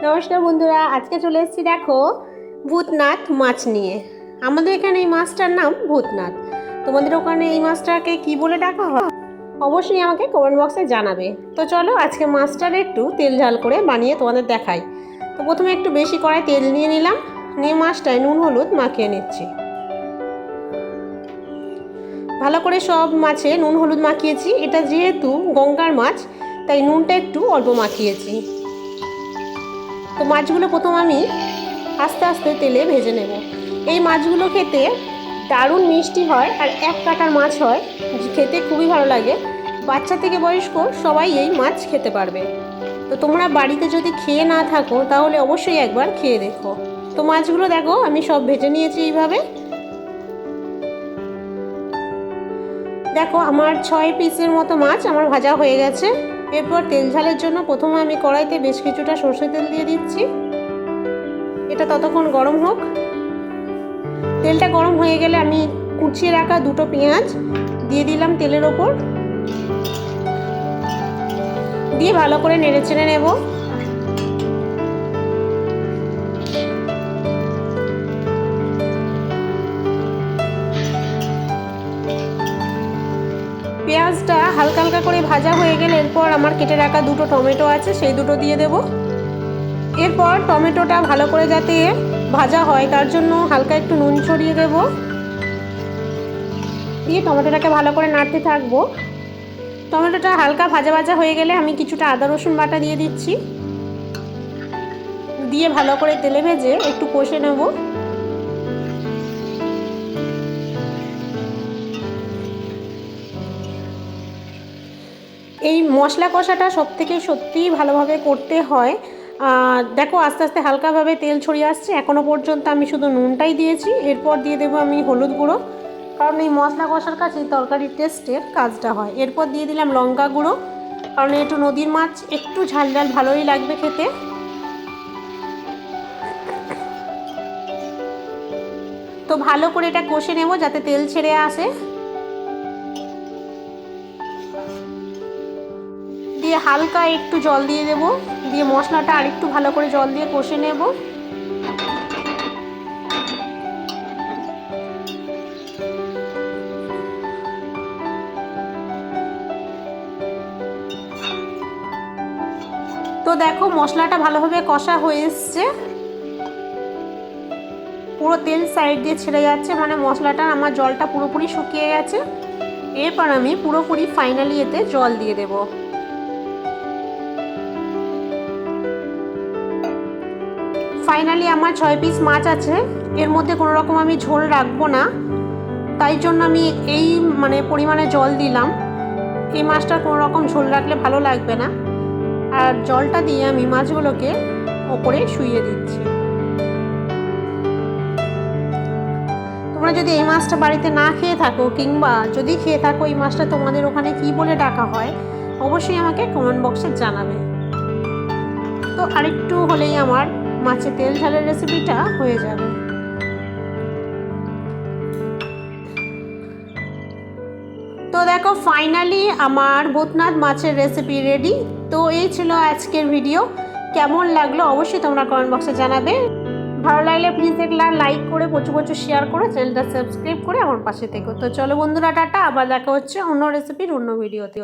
নমস্কার বন্ধুরা, আজকে চলে এসেছি দেখো ভূতনাথ মাছ নিয়ে। আমাদের এখানে এই মাছটার নাম ভূতনাথ। তোমাদের ওখানে এই মাছটাকে কি বলে ডাকা হয় অবশ্যই আমাকে কমেন্ট বক্সে জানাবে। তো চলো আজকে মাছটার একটু তেল ঝাল করে বানিয়ে তোমাদের দেখাই। তো প্রথমে একটু বেশি কড়াই তেল নিয়ে নিলাম, নিয়ে মাছটায় নুন হলুদ মাখিয়ে নিচ্ছি। ভালো করে সব মাছে নুন হলুদ মাখিয়েছি। এটা যেহেতু গঙ্গার মাছ তাই নুনটা একটু অল্প মাখিয়েছি। তো মাছগুলো প্রথম আমি আস্তে আস্তে তেলে ভেজে নেব। এই মাছগুলো খেতে দারুণ মিষ্টি হয় আর এক কাটার মাছ হয়, খেতে খুবই ভালো লাগে। বাচ্চা থেকে বয়স্ক সবাই এই মাছ খেতে পারবে। তো তোমরা বাড়িতে যদি খেয়ে না থাকো তাহলে অবশ্যই একবার খেয়ে দেখো। তো মাছগুলো দেখো আমি সব ভেজে নিয়েছি এইভাবে। দেখো আমার 6 পিসের মতো মাছ আমার ভাজা হয়ে গেছে। এরপর তেল ঝালের জন্য প্রথমে আমি কড়াইতে বেশ কিছুটা সর্ষে তেল দিয়ে দিচ্ছি। এটা ততক্ষণ গরম হোক। তেলটা গরম হয়ে গেলে আমি কুচিয়ে রাখা দুটো পেঁয়াজ দিয়ে দিলাম তেলের ওপর, দিয়ে ভালো করে নেড়ে চেড়ে নেব। পেঁয়াজটা হালকা হালকা করে ভাজা হয়ে গেলে এরপর আমার কেটে রাখা দুটো টমেটো আছে, সেই দুটো দিয়ে দেব। এরপর টমেটোটা ভালো করে যাতে ভাজা হয় তার জন্য হালকা একটু নুন ছড়িয়ে দেব, দিয়ে টমেটোটাকে ভালো করে নাড়তে থাকবো। টমেটোটা হালকা ভাজা ভাজা হয়ে গেলে আমি কিছুটা আদা রসুন বাটা দিয়ে দিচ্ছি, দিয়ে ভালো করে তেলে ভেজে একটু কষে নেব। এই মশলা কষাটা সবথেকে সত্যিই ভালোভাবে করতে হয়। দেখো আস্তে আস্তে হালকাভাবে তেল ছড়িয়ে আসছে। এখনও পর্যন্ত আমি শুধু নুনটাই দিয়েছি। এরপর দিয়ে দেবো আমি হলুদ গুঁড়ো, কারণ এই মশলা কষার কাছে তরকারির টেস্টের কাজটা হয়। এরপর দিয়ে দিলাম লঙ্কা গুঁড়ো, কারণ একটু নদীর মাছ একটু ঝাল ঝাল ভালোই লাগবে খেতে। তো ভালো করে এটা কষে নেব যাতে তেল ছেড়ে আসে। দিয়ে হালকা একটু জল দিয়ে দেব, দিয়ে মশলাটা আরেকটু ভালো করে জল দিয়ে কষে নেব। তো দেখো মশলাটা ভালোভাবে কষা হয়ে এসছে, পুরো তেল সাইড দিয়ে ছেড়ে যাচ্ছে, মানে মশলাটা আমার জলটা পুরোপুরি শুকিয়ে গেছে। এরপর আমি পুরোপুরি ফাইনালি এতে জল দিয়ে দেব। ফাইনালি আমার 6 পিস মাছ আছে, এর মধ্যে কোনো রকম আমি ঝোল রাখবো না, তাই জন্য আমি এই পরিমাণে জল দিলাম। এই মাছটার কোনো রকম ঝোল রাখলে ভালো লাগবে না। আর জলটা দিয়ে আমি মাছগুলোকে ওপরে শুইয়ে দিচ্ছি। তোমরা যদি এই মাছটা বাড়িতে না খেয়ে থাকো, কিংবা যদি খেয়ে থাকো এই মাছটা তোমাদের ওখানে কি বলে ডাকা হয় অবশ্যই আমাকে কমেন্ট বক্সে জানাবে। তো আরেকটু হলেই আমার মাছের তেল ঝালের রেসিপিটা হয়ে যাবে। তো দেখো ফাইনালি আমার ভূতনাথ মাছের রেসিপি রেডি। তো এই ছিল আজকের ভিডিও। কেমন লাগলো অবশ্যই তোমরা কমেন্ট বক্সে জানাবে। ভালো লাগলে প্লিজ একটা লাইক করে প্রচুর প্রচুর শেয়ার করে চ্যানেলটা সাবস্ক্রাইব করে আমার পাশে থেকো। তো চলো বন্ধুরা, টাটা, আবার দেখা হচ্ছে অন্য রেসিপির অন্য ভিডিওতে।